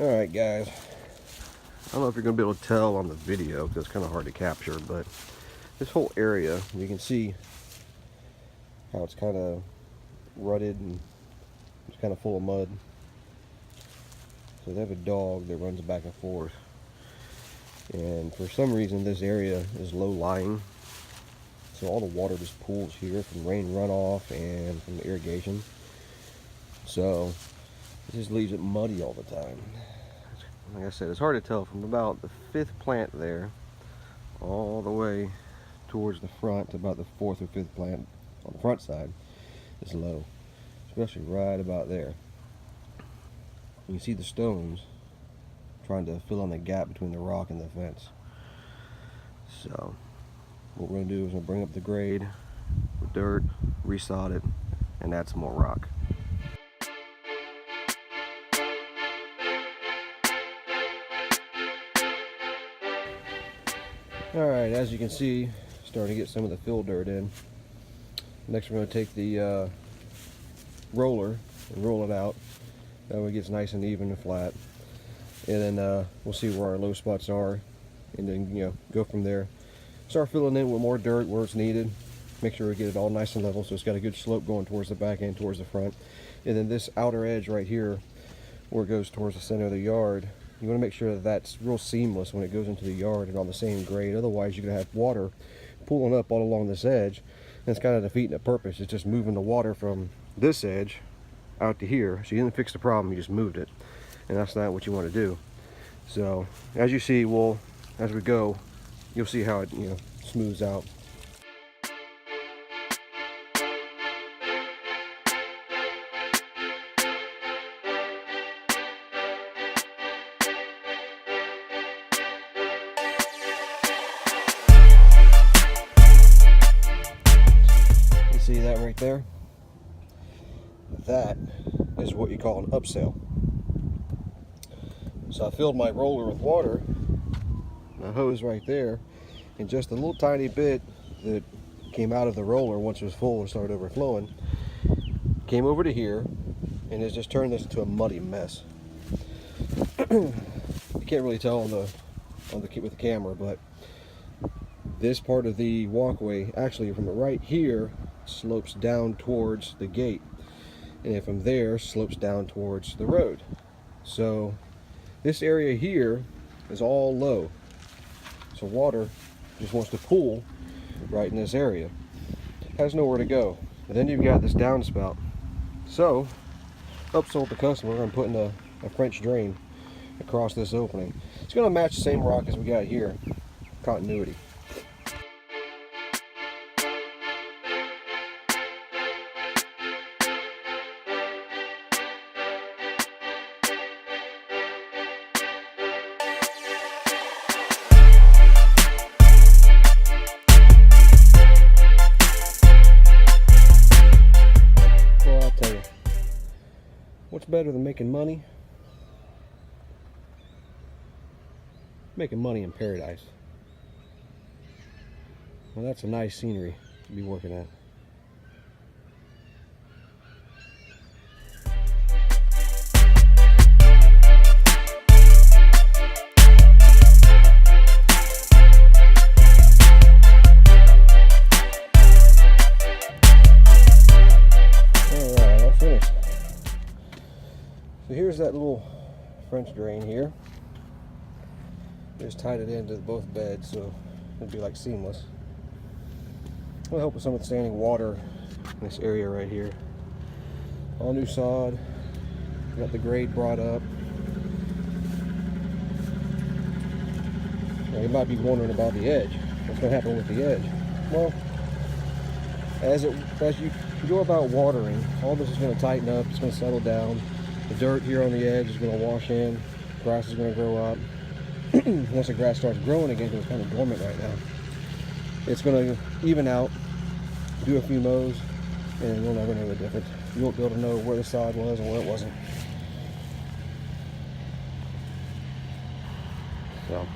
Alright guys, I don't know if you're going to be able to tell on the video because it's kind of hard to capture, but this whole area, you can see how it's kind of rutted and it's kind of full of mud. So they have a dog that runs back and forth, and for some reason this area is low lying, so all the water just pools here from rain runoff and from the irrigation, so it just leaves it muddy all the time. Like I said, it's hard to tell from about the 5th plant there all the way towards the front to about the 4th or 5th plant on the front side is low, especially right about there. You can see the stones trying to fill in the gap between the rock and the fence. So what we're going to do is we'll bring up the grade with dirt, re-sod it, and add some more rock. Alright, as you can see, starting to get some of the fill dirt in. Next we're going to take the roller and roll it out. That way it gets nice and even and flat. And then we'll see where our low spots are, and then go from there. Start filling in with more dirt where it's needed. Make sure we get it all nice and level so it's got a good slope going towards the back end, towards the front. And then this outer edge right here, where it goes towards the center of the yard, you want to make sure that that's real seamless when it goes into the yard and on the same grade. Otherwise you're going to have water pooling up all along this edge, and it's kind of defeating the purpose. It's just moving the water from this edge out to here. So you didn't fix the problem, you just moved it, and that's not what you want to do. So as you see, as we go, you'll see how it smooths out. See that right there? That is what you call an upsell. So I filled my roller with water, my hose right there, and just a little tiny bit that came out of the roller once it was full and started overflowing came over to here, and it's just turned this into a muddy mess. You can't really tell with the camera, but this part of the walkway, actually from right here, slopes down towards the gate, and then from there slopes down towards the road. So this area here is all low, so water just wants to pool right in this area, has nowhere to go. And then you've got this downspout. So upsold the customer, I'm putting a French drain across this opening. It's going to match the same rock as we got here, continuity. What's better than making money? Making money in paradise. Well, that's a nice scenery to be working at. Alright, all finished. So here's that little French drain here. Just tied it into both beds so it'd be like seamless. It'll help with some of the standing water in this area right here. All new sod. Got the grade brought up. Now you might be wondering about the edge. What's going to happen with the edge? Well, as you go about watering, all this is going to tighten up. It's going to settle down. The dirt here on the edge is going to wash in. Grass is going to grow up. Once the grass starts growing again, because it's kind of dormant right now, it's going to even out, do a few mows, and you'll never know the difference. You won't be able to know where the sod was and where it wasn't. So